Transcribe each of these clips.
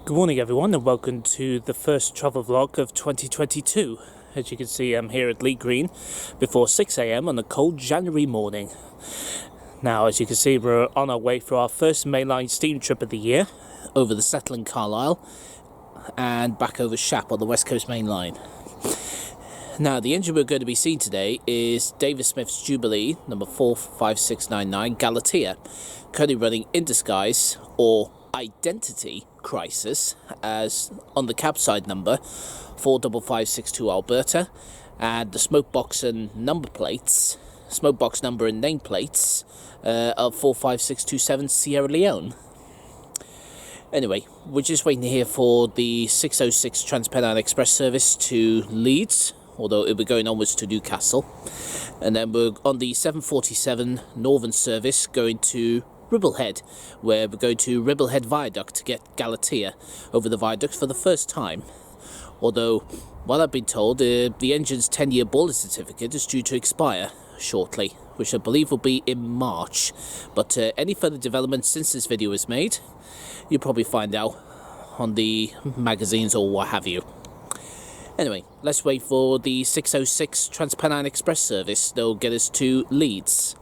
Good morning everyone and welcome to the first travel vlog of 2022. As you can see, I'm here at Lee Green before 6 AM on a cold January morning. Now, as you can see, we're on our way for our first mainline steam trip of the year over the Settle Carlisle and back over Shap on the West Coast Main Line. Now, the engine we're going to be seeing today is David Smith's Jubilee number 45699 Galatea, currently running in disguise or identity crisis as on the cabside number 45562 Alberta, and the smokebox and number plates, smokebox number and nameplates of 45627 Sierra Leone. Anyway, we're just waiting here for the 606 Trans-Pennine Express service to Leeds, although it'll be going onwards to Newcastle, and then we're on the 747 Northern service going to Ribblehead, where we're going to Ribblehead Viaduct to get Galatea over the viaduct for the first time. Although, what I've been told, the engine's 10-year boiler certificate is due to expire shortly, which I believe will be in March. But any further developments since this video was made, you'll probably find out on the magazines or what have you. Anyway, let's wait for the 606 Trans-Pennine Express service that'll get us to Leeds.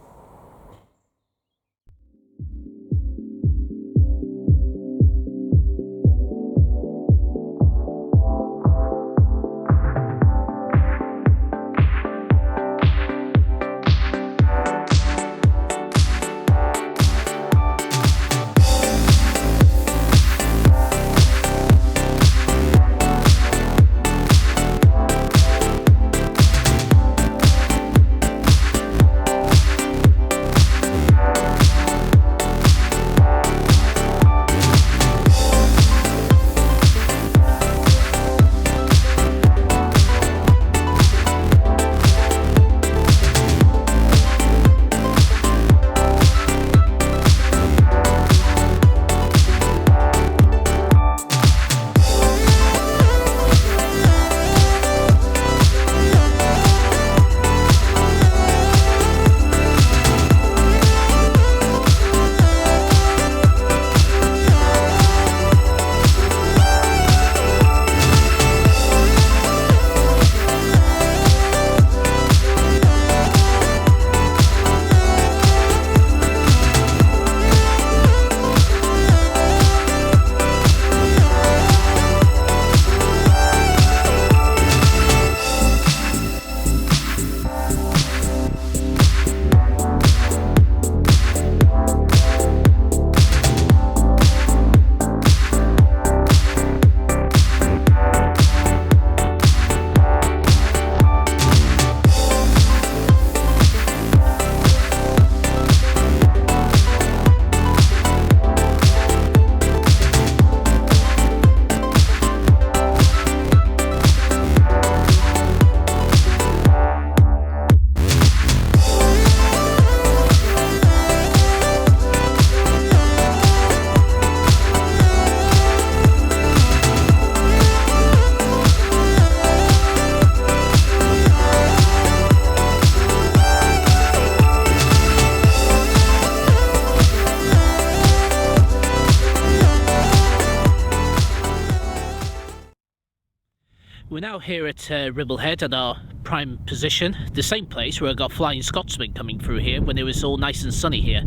We're now here at Ribblehead at our prime position, the same place where I got Flying Scotsman coming through here when it was all nice and sunny here.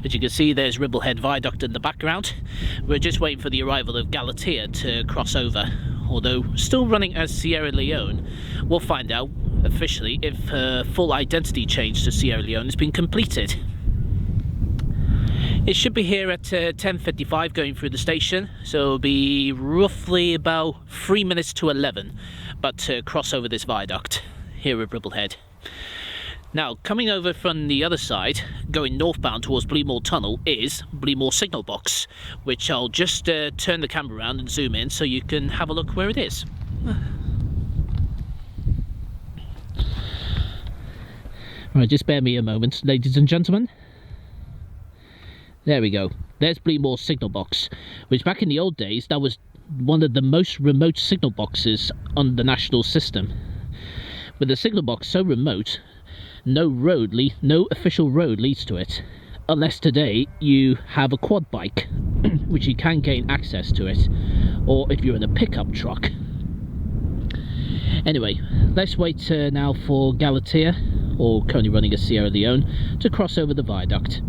As you can see, there's Ribblehead Viaduct in the background. We're just waiting for the arrival of Galatea to cross over. Although still running as Sierra Leone, we'll find out officially if her full identity change to Sierra Leone has been completed. It should be here at 10:55 going through the station, so it'll be roughly about 3 minutes to 11, but to cross over this viaduct here at Ribblehead. Now, coming over from the other side, going northbound towards Bleemore Tunnel, is Bleemore Signal Box, which I'll just turn the camera around and zoom in so you can have a look where it is. Right, just bear me a moment, ladies and gentlemen. There we go. There's Bleemore Signal Box, which back in the old days, that was one of the most remote signal boxes on the national system. With the signal box so remote, no official road leads to it, unless today you have a quad bike, which you can gain access to it, or if you're in a pickup truck. Anyway, let's wait now for Galatea, or currently running as Sierra Leone, to cross over the viaduct.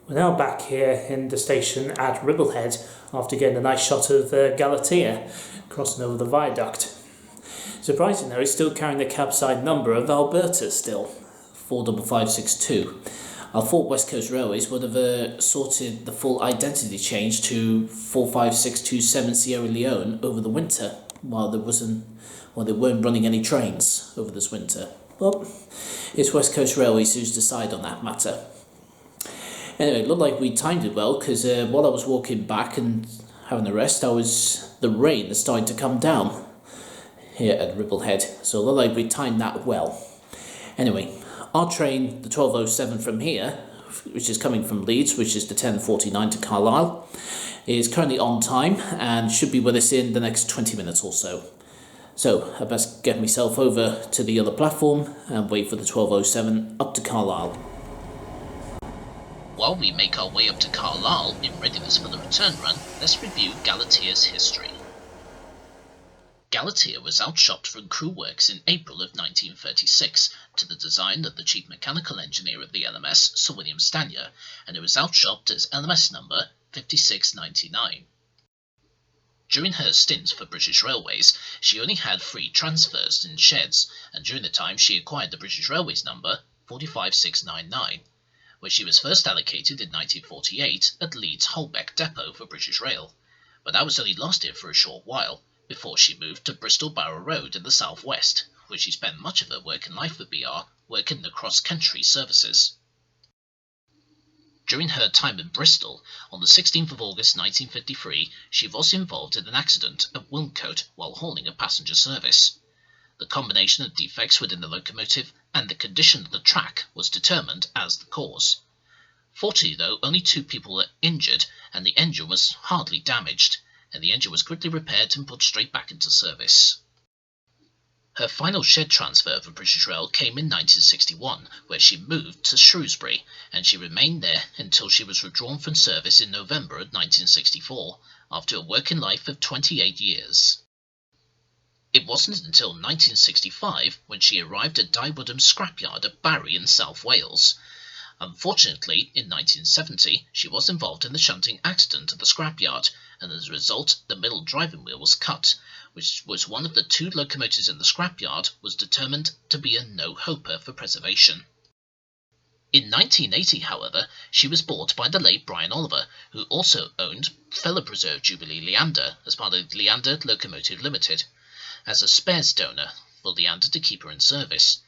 We're now back here in the station at Ribblehead after getting a nice shot of Galatea crossing over the viaduct. Surprisingly though, it's still carrying the cabside number of Alberta still, 45562. I thought West Coast Railways would have sorted the full identity change to 45627 Sierra Leone over the winter while they weren't running any trains over this winter. Well, it's West Coast Railways who's decide on that matter. Anyway, it looked like we timed it well because while I was walking back and having a rest, the rain is starting to come down here at Ribblehead, so it looked like we timed that well. Anyway, our train, the 1207 from here, which is coming from Leeds, which is the 1049 to Carlisle, is currently on time and should be with us in the next 20 minutes or so. So I best get myself over to the other platform and wait for the 1207 up to Carlisle. While we make our way up to Carlisle in readiness for the return run, let's review Galatea's history. Galatea was outshopped from crew works in April of 1936 to the design of the chief mechanical engineer of the LMS, Sir William Stanier, and it was outshopped as LMS number 5699. During her stint for British Railways, she only had 3 transfers in sheds, and during the time she acquired the British Railways number 45699. where she was first allocated in 1948 at Leeds Holbeck Depot for British Rail, but that was only lasted for a short while, before she moved to Bristol Barrow Road in the southwest, where she spent much of her working life with BR, working the cross-country services. During her time in Bristol, on the 16th of August 1953, she was involved in an accident at Wilmcote while hauling a passenger service. The combination of defects within the locomotive and the condition of the track was determined as the cause. Fortunately though, only 2 people were injured and the engine was hardly damaged, and the engine was quickly repaired and put straight back into service. Her final shed transfer for British Rail came in 1961, where she moved to Shrewsbury, and she remained there until she was withdrawn from service in November of 1964, after a working life of 28 years. It wasn't until 1965 when she arrived at Daiwoodham Scrapyard at Barry in South Wales. Unfortunately, in 1970, she was involved in the shunting accident at the scrapyard, and as a result, the middle driving wheel was cut, which was one of the 2 locomotives in the scrapyard was determined to be a no-hoper for preservation. In 1980, however, she was bought by the late Brian Oliver, who also owned fellow preserved Jubilee Leander as part of Leander Locomotive Limited, as a spares donor for Leander to keep her in service,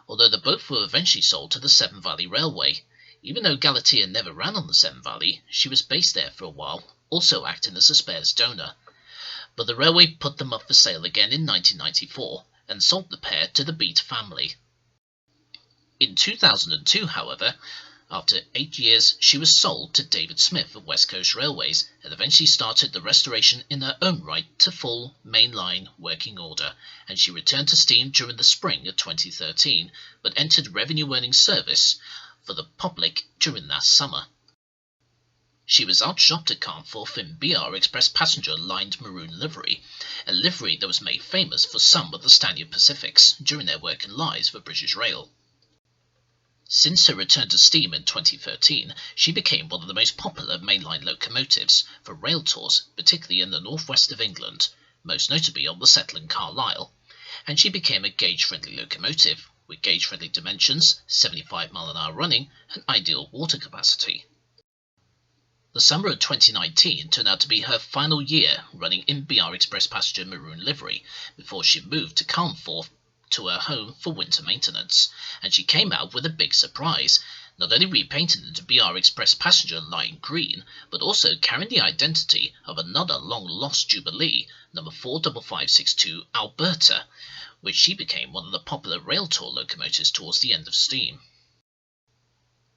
although the both were eventually sold to the Severn Valley Railway. Even though Galatea never ran on the Severn Valley, she was based there for a while, also acting as a spares donor. But the railway put them up for sale again in 1994 and sold the pair to the Beat family. In 2002, however, after 8 years, she was sold to David Smith of West Coast Railways and eventually started the restoration in her own right to full mainline working order, and she returned to steam during the spring of 2013, but entered revenue-earning service for the public during that summer. She was outshopped at Carnforth in BR Express passenger lined maroon livery, a livery that was made famous for some of the Stanier Pacifics during their working lives for British Rail. Since her return to steam in 2013, she became one of the most popular mainline locomotives for rail tours, particularly in the northwest of England, most notably on the Settle Carlisle, and she became a gauge-friendly locomotive, with gauge-friendly dimensions, 75 mph running, and ideal water capacity. The summer of 2019 turned out to be her final year running in BR Express passenger maroon livery, before she moved to Carnforth to her home for winter maintenance, and she came out with a big surprise, not only repainted into BR Express passenger lime green, but also carrying the identity of another long-lost Jubilee, number 45562 Alberta, which she became one of the popular rail tour locomotives towards the end of steam.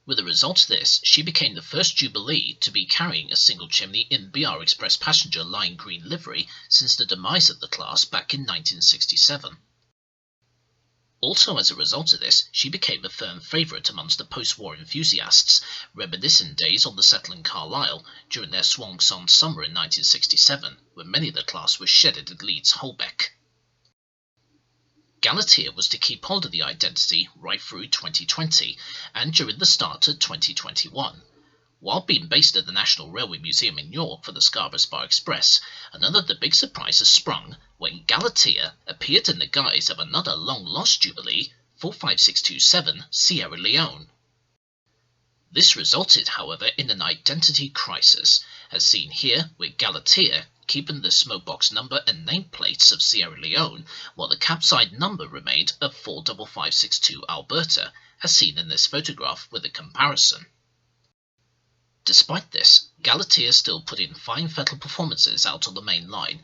With the result of this, she became the first Jubilee to be carrying a single chimney in BR Express passenger lime green livery since the demise of the class back in 1967. Also as a result of this, she became a firm favourite amongst the post-war enthusiasts, reminiscing days on the Settle Carlisle during their swan-song summer in 1967, when many of the class were shedded at Leeds Holbeck. Galatea was to keep hold of the identity right through 2020 and during the start of 2021. While being based at the National Railway Museum in York for the Scarborough Spa Express, another of the big surprises sprung when Galatea appeared in the guise of another long-lost Jubilee, 45627 Sierra Leone. This resulted, however, in an identity crisis, as seen here with Galatea keeping the smokebox number and nameplates of Sierra Leone, while the cabside number remained of 45562 Alberta, as seen in this photograph with a comparison. Despite this, Galatea still put in fine fettle performances out on the main line,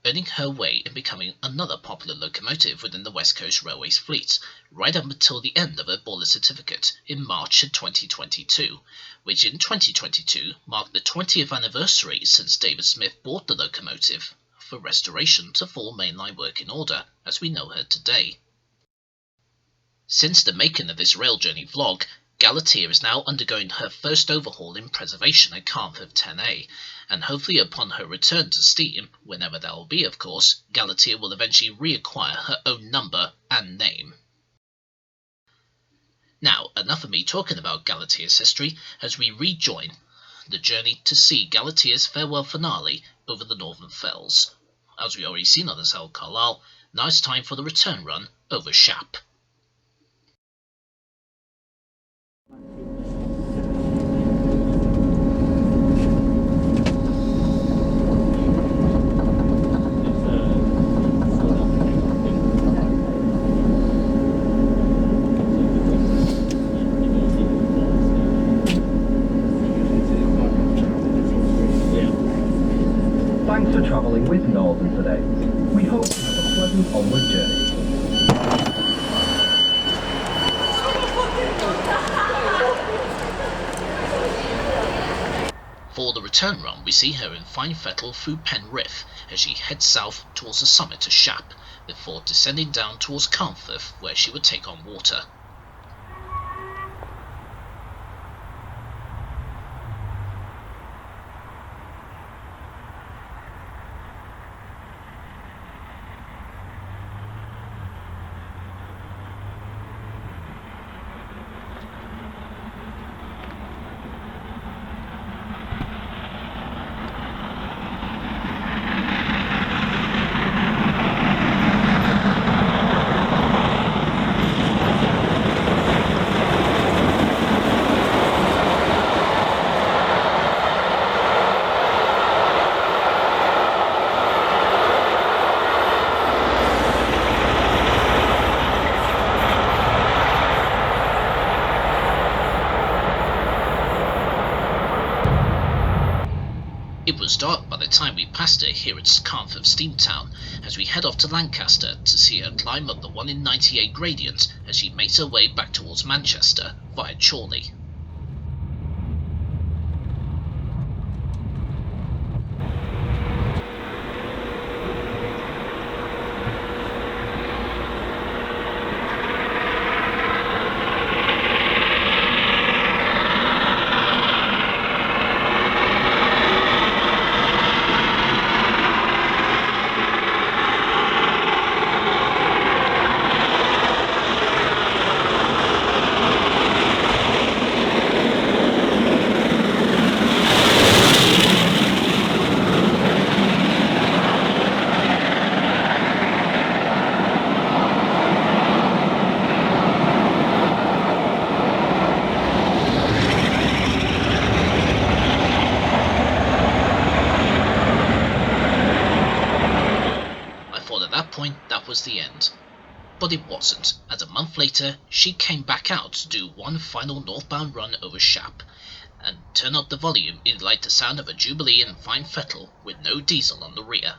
earning her way in becoming another popular locomotive within the West Coast Railways fleet, right up until the end of her boiler certificate in March of 2022, which in 2022 marked the 20th anniversary since David Smith bought the locomotive for restoration to full mainline working order as we know her today. Since the making of this rail journey vlog, Galatea is now undergoing her first overhaul in preservation at Carnforth 10A, and hopefully upon her return to steam, whenever that will be of course, Galatea will eventually reacquire her own number and name. Now, enough of me talking about Galatea's history as we rejoin the journey to see Galatea's farewell finale over the Northern Fells. As we already seen on the Settle Carlisle, now it's time for the return run over Shap. travelling with Northern today. We hope you have a pleasant onward journey. For the return run, we see her in fine fettle through Penrith as she heads south towards the summit of Shap, before descending down towards Carnforth, where she would take on water. It was dark by the time we passed her here at Carnforth Steamtown, as we head off to Lancaster to see her climb up the 1 in 98 gradient as she makes her way back towards Manchester via Chorley. That was the end. But it wasn't, as a month later she came back out to do one final northbound run over Shap, and turn up the volume in like the sound of a Jubilee in fine fettle with no diesel on the rear.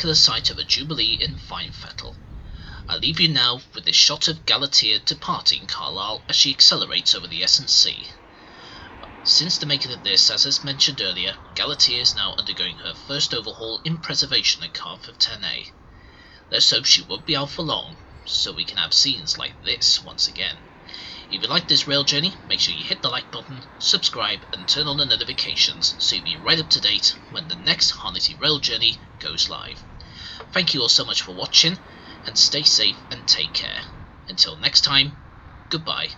The sight of a Jubilee in fine fettle. I leave you now with this shot of Galatea departing Carlisle as she accelerates over the S&C. Since the making of this, as mentioned earlier, Galatea is now undergoing her first overhaul in preservation at Carnforth 10A. Let's hope she won't be out for long, so we can have scenes like this once again. If you like this rail journey, make sure you hit the like button, subscribe and turn on the notifications so you'll be right up to date when the next Harnetty Rail Journey goes live. Thank you all so much for watching, and stay safe and take care. Until next time, goodbye.